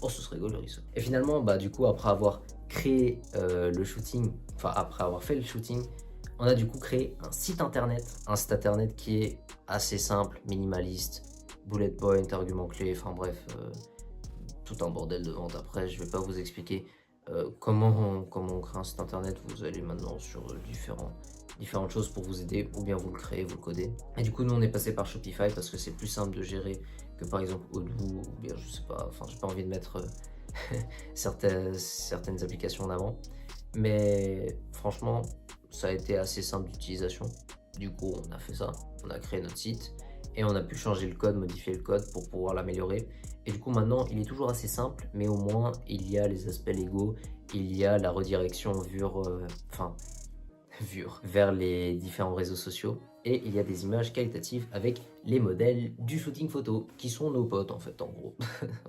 [SPEAKER 1] Oh, ce serait gaulerie ça. Et finalement, bah du coup, après avoir créé le shooting, enfin après avoir fait le shooting, on a du coup créé un site internet qui est assez simple, minimaliste, bullet point, argument clé, enfin bref, tout un bordel de vente. Après, je vais pas vous expliquer comment on crée un site internet. Vous allez maintenant sur différentes choses pour vous aider, ou bien vous le créez, vous le codez. Et du coup, nous on est passé par Shopify parce que c'est plus simple de gérer que par exemple Odoo, ou bien je sais pas, enfin j'ai pas envie de mettre certaines applications en avant. Mais franchement, ça a été assez simple d'utilisation. Du coup, on a fait ça, on a créé notre site et on a pu changer le code, modifier le code pour pouvoir l'améliorer. Et du coup, maintenant, il est toujours assez simple, mais au moins, il y a les aspects légaux, il y a la redirection vers les différents réseaux sociaux et il y a des images qualitatives avec les modèles du shooting photo qui sont nos potes en fait, en gros.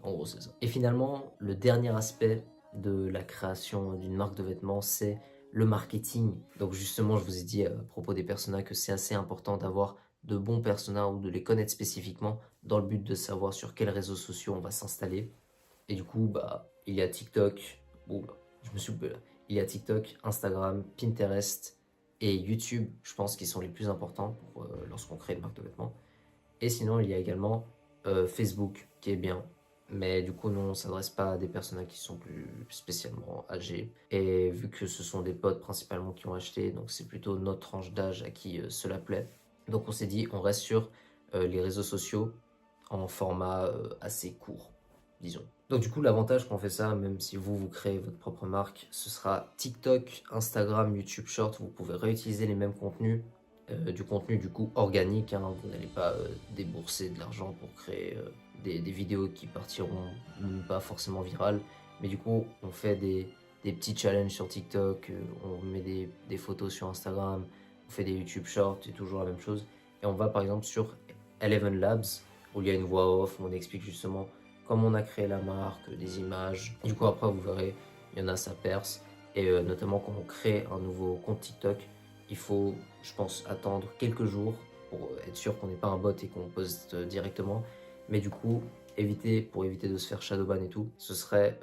[SPEAKER 1] En gros, c'est ça. Et finalement, le dernier aspect de la création d'une marque de vêtements, c'est le marketing. Donc justement, je vous ai dit à propos des personas que c'est assez important d'avoir de bons personas ou de les connaître spécifiquement dans le but de savoir sur quels réseaux sociaux on va s'installer. Et du coup, bah, il y a TikTok, je me suis coupé là. Il y a TikTok, Instagram, Pinterest et YouTube, je pense, qui sont les plus importants pour, lorsqu'on crée une marque de vêtements. Et sinon, il y a également Facebook, qui est bien. Mais du coup, nous, on ne s'adresse pas à des personnes qui sont plus spécialement âgées. Et vu que ce sont des potes principalement qui ont acheté, donc c'est plutôt notre tranche d'âge à qui cela plaît. Donc on s'est dit, on reste sur les réseaux sociaux en format assez court, disons. Donc du coup, l'avantage qu'on fait ça, même si vous créez votre propre marque, ce sera TikTok, Instagram, YouTube Short. Vous pouvez réutiliser les mêmes contenus, du contenu du coup organique, hein. Vous n'allez pas débourser de l'argent pour créer des vidéos qui partiront pas forcément virales. Mais du coup, on fait des petits challenges sur TikTok, on met des photos sur Instagram, on fait des YouTube Shorts, c'est toujours la même chose. Et on va par exemple sur Eleven Labs, où il y a une voix off, où on explique justement comment on a créé la marque, des images. Du coup, après, vous verrez, il y en a, ça perce. Et notamment, quand on crée un nouveau compte TikTok, il faut, je pense, attendre quelques jours pour être sûr qu'on n'est pas un bot et qu'on poste directement. Mais du coup, pour éviter de se faire shadowban et tout, ce serait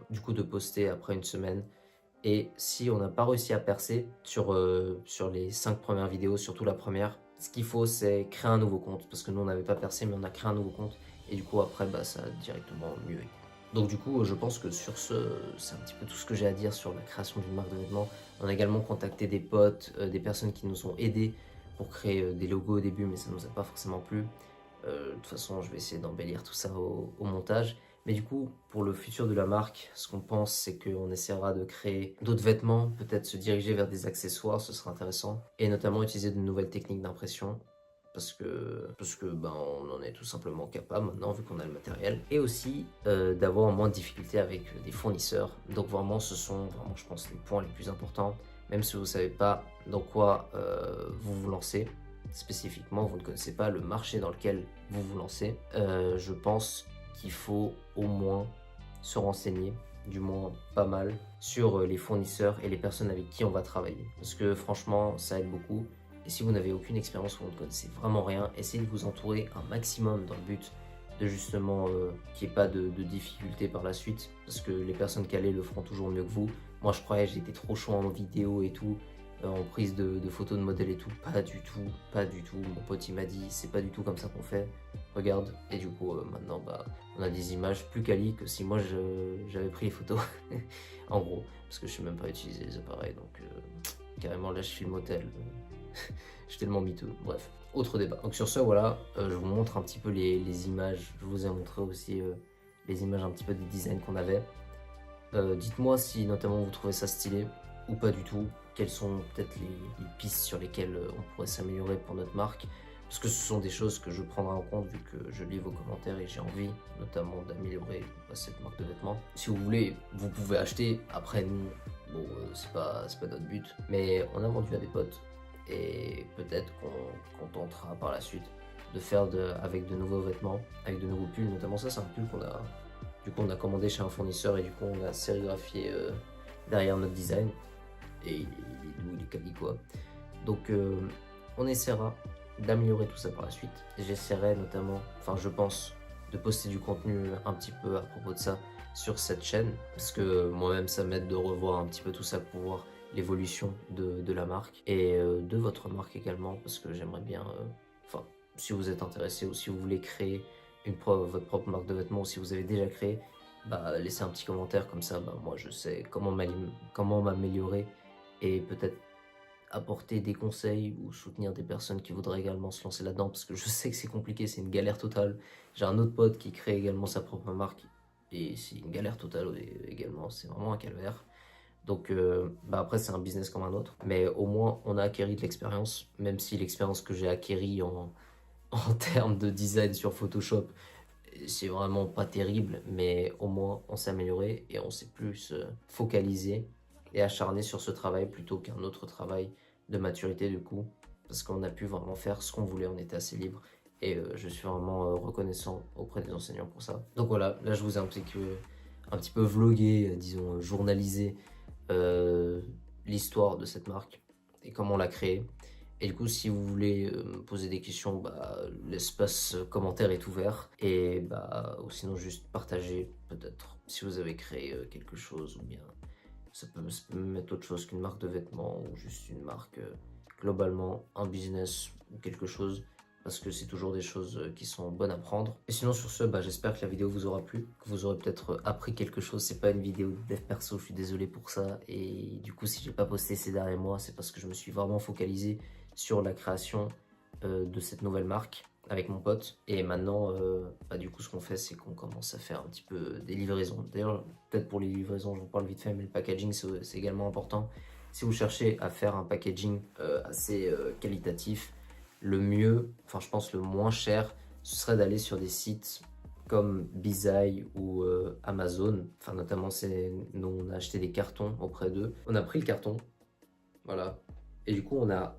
[SPEAKER 1] du coup de poster après une semaine. Et si on n'a pas réussi à percer sur les 5 premières vidéos, surtout la première, ce qu'il faut c'est créer un nouveau compte. Parce que nous on n'avait pas percé mais on a créé un nouveau compte. Et du coup après bah, ça a directement mieux. Donc du coup je pense que sur ce, c'est un petit peu tout ce que j'ai à dire sur la création d'une marque de vêtements. On a également contacté des potes, des personnes qui nous ont aidés pour créer des logos au début mais ça nous a pas forcément plu. De toute façon je vais essayer d'embellir tout ça au montage. Mais du coup, pour le futur de la marque, ce qu'on pense, c'est qu'on essaiera de créer d'autres vêtements, peut-être se diriger vers des accessoires, ce sera intéressant, et notamment utiliser de nouvelles techniques d'impression, parce que ben, on en est tout simplement capable maintenant, vu qu'on a le matériel, et aussi d'avoir moins de difficultés avec des fournisseurs. Donc vraiment, ce sont vraiment, je pense, les points les plus importants, même si vous ne savez pas dans quoi vous vous lancez. Spécifiquement, vous ne connaissez pas le marché dans lequel vous vous lancez. Je pense qu'il faut au moins se renseigner, du moins pas mal, sur les fournisseurs et les personnes avec qui on va travailler. Parce que franchement, ça aide beaucoup. Et si vous n'avez aucune expérience ou vous ne connaissez vraiment rien, essayez de vous entourer un maximum dans le but de justement qu'il n'y ait pas de difficultés par la suite. Parce que les personnes calées le feront toujours mieux que vous. Moi je croyais, j'étais trop chaud en vidéo et tout. en prise de photos de modèles et tout. Pas du tout, pas du tout. Mon pote il m'a dit c'est pas du tout comme ça qu'on fait. Regarde. Et du coup maintenant bah on a des images plus quali que si moi j'avais pris les photos. En gros, parce que je sais même pas utiliser les appareils, donc carrément là je filme hôtel. Je suis tellement miteux. Bref, autre débat. Donc sur ce voilà, je vous montre un petit peu les images. Je vous ai montré aussi les images un petit peu des designs qu'on avait. Dites-moi si notamment vous trouvez ça stylé ou pas du tout. Quelles sont peut-être les pistes sur lesquelles on pourrait s'améliorer pour notre marque. Parce que ce sont des choses que je prendrai en compte vu que je lis vos commentaires et j'ai envie notamment d'améliorer cette marque de vêtements. Si vous voulez, vous pouvez acheter. Après nous, bon, c'est pas notre but. Mais on a vendu à des potes et peut-être qu'on tentera par la suite de faire avec de nouveaux vêtements, avec de nouveaux pulls. Notamment ça, c'est un pull qu'on a commandé chez un fournisseur et du coup on a sérigraphié derrière notre design. Et il est doux, il est quali quoi. Donc on essaiera d'améliorer tout ça par la suite. J'essaierai notamment, enfin je pense, de poster du contenu un petit peu à propos de ça sur cette chaîne. Parce que moi-même ça m'aide de revoir un petit peu tout ça pour voir l'évolution de la marque. Et de votre marque également. Parce que j'aimerais bien, enfin si vous êtes intéressé ou si vous voulez créer votre propre marque de vêtements ou si vous avez déjà créé, bah, laissez un petit commentaire comme ça, bah, moi je sais comment m'améliorer et peut-être apporter des conseils ou soutenir des personnes qui voudraient également se lancer là-dedans parce que je sais que c'est compliqué, c'est une galère totale. J'ai un autre pote qui crée également sa propre marque et c'est une galère totale également, c'est vraiment un calvaire. Donc bah après c'est un business comme un autre, mais au moins on a acquis de l'expérience, même si l'expérience que j'ai acquérie en termes de design sur Photoshop, c'est vraiment pas terrible, mais au moins on s'est amélioré et on s'est plus focalisé et acharné sur ce travail plutôt qu'un autre travail de maturité du coup, parce qu'on a pu vraiment faire ce qu'on voulait, on était assez libre et je suis vraiment reconnaissant auprès des enseignants pour ça. Donc voilà, là je vous ai un petit peu vlogué, disons journalisé l'histoire de cette marque et comment on l'a créée. Et du coup, si vous voulez me poser des questions, bah, l'espace commentaire est ouvert. Et bah, ou sinon, juste partager peut-être si vous avez créé quelque chose ou bien ça peut même être autre chose qu'une marque de vêtements ou juste une marque, globalement, un business ou quelque chose. Parce que c'est toujours des choses qui sont bonnes à prendre. Et sinon sur ce, bah, j'espère que la vidéo vous aura plu, que vous aurez peut-être appris quelque chose. C'est pas une vidéo de dev perso, je suis désolé pour ça. Et du coup si j'ai pas posté ces derniers mois, c'est parce que je me suis vraiment focalisé sur la création de cette nouvelle marque avec mon pote. Et maintenant, bah, du coup ce qu'on fait c'est qu'on commence à faire un petit peu des livraisons. D'ailleurs peut-être pour les livraisons je vous parle vite fait, mais le packaging c'est également important. Si vous cherchez à faire un packaging assez qualitatif, le mieux, enfin je pense le moins cher, ce serait d'aller sur des sites comme Bizai ou Amazon. Enfin notamment nous on a acheté des cartons auprès d'eux. On a pris le carton, voilà. Et du coup on a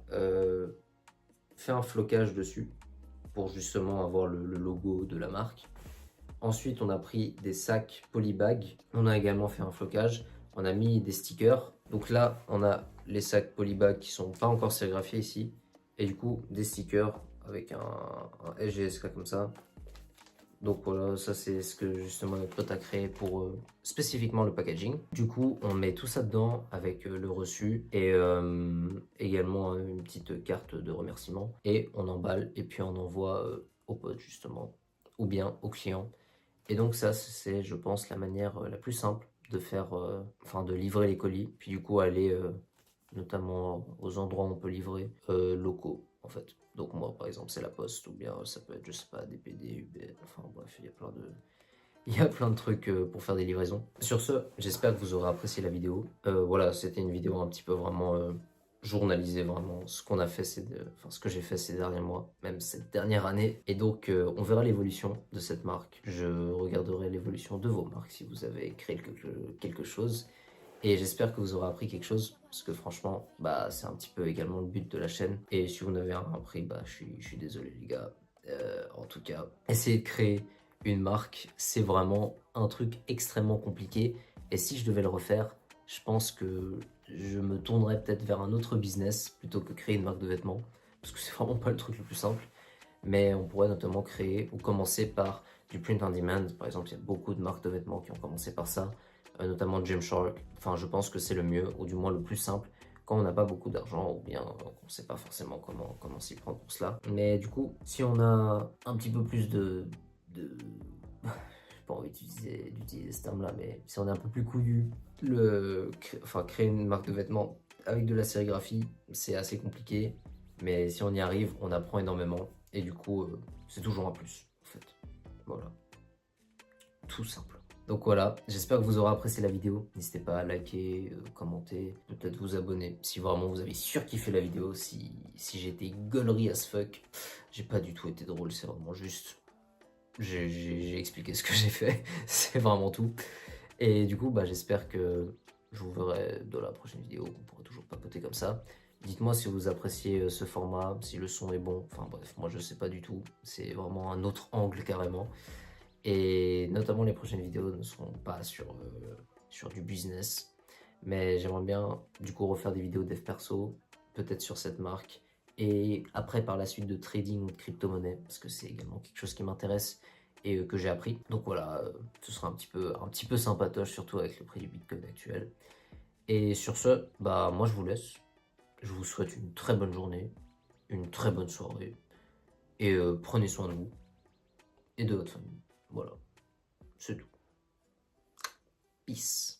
[SPEAKER 1] fait un flocage dessus pour justement avoir le logo de la marque. Ensuite on a pris des sacs polybag. On a également fait un flocage. On a mis des stickers. Donc là on a les sacs polybag qui sont pas encore sérigraphiés ici. Et du coup, des stickers avec un SGSK comme ça. Donc voilà, ça c'est ce que justement notre pote a créé pour spécifiquement le packaging. Du coup, on met tout ça dedans avec le reçu et également une petite carte de remerciement. Et on emballe et puis on envoie au pote justement, ou bien au client. Et donc ça, c'est je pense la manière la plus simple de faire, enfin de livrer les colis. Puis du coup, aller notamment aux endroits où on peut livrer locaux en fait. Donc moi par exemple c'est la poste ou bien ça peut être je sais pas DPD, UB, enfin bref il y a plein de trucs pour faire des livraisons. Sur ce, j'espère que vous aurez apprécié la vidéo. Voilà, c'était une vidéo un petit peu vraiment journaliser vraiment ce qu'on a fait, ce que j'ai fait ces derniers mois, même cette dernière année. Et donc on verra l'évolution de cette marque. Je regarderai l'évolution de vos marques si vous avez créé quelque chose. Et j'espère que vous aurez appris quelque chose, parce que franchement, bah, c'est un petit peu également le but de la chaîne. Et si vous n'avez rien appris, bah, je suis désolé les gars. En tout cas, essayer de créer une marque, c'est vraiment un truc extrêmement compliqué. Et si je devais le refaire, je pense que je me tournerais peut-être vers un autre business plutôt que créer une marque de vêtements. Parce que c'est vraiment pas le truc le plus simple. Mais on pourrait notamment créer ou commencer par du print on demand. Par exemple, il y a beaucoup de marques de vêtements qui ont commencé par ça. Notamment Gymshark. Enfin, je pense que c'est le mieux, ou du moins le plus simple. quand on n'a pas beaucoup d'argent ou bien qu'on ne sait pas forcément comment s'y prendre pour cela. Mais du coup, si on a un petit peu plus j'ai pas envie d'utiliser ce terme-là, mais si on est un peu plus couillu, créer une marque de vêtements avec de la sérigraphie, c'est assez compliqué. Mais si on y arrive, on apprend énormément. Et du coup, c'est toujours un plus, en fait. Voilà. Tout simple. Donc voilà, j'espère que vous aurez apprécié la vidéo. N'hésitez pas à liker, commenter, peut-être vous abonner si vraiment vous avez surkiffé la vidéo, si j'ai été gaulerie as fuck. J'ai pas du tout été drôle, c'est vraiment juste... J'ai expliqué ce que j'ai fait, c'est vraiment tout. Et du coup, j'espère que je vous verrai dans la prochaine vidéo, qu'on pourra toujours papoter comme ça. Dites-moi si vous appréciez ce format, si le son est bon. Enfin bref, moi je sais pas du tout. C'est vraiment un autre angle carrément. Et notamment les prochaines vidéos ne seront pas sur du business. Mais j'aimerais bien du coup refaire des vidéos dev perso, peut-être sur cette marque. Et après par la suite de trading ou de crypto-monnaie, parce que c'est également quelque chose qui m'intéresse et que j'ai appris. Donc voilà, ce sera un petit peu sympatoche, surtout avec le prix du Bitcoin actuel. Et sur ce, moi je vous laisse. Je vous souhaite une très bonne journée, une très bonne soirée. Et prenez soin de vous et de votre famille. Voilà, c'est tout. Peace.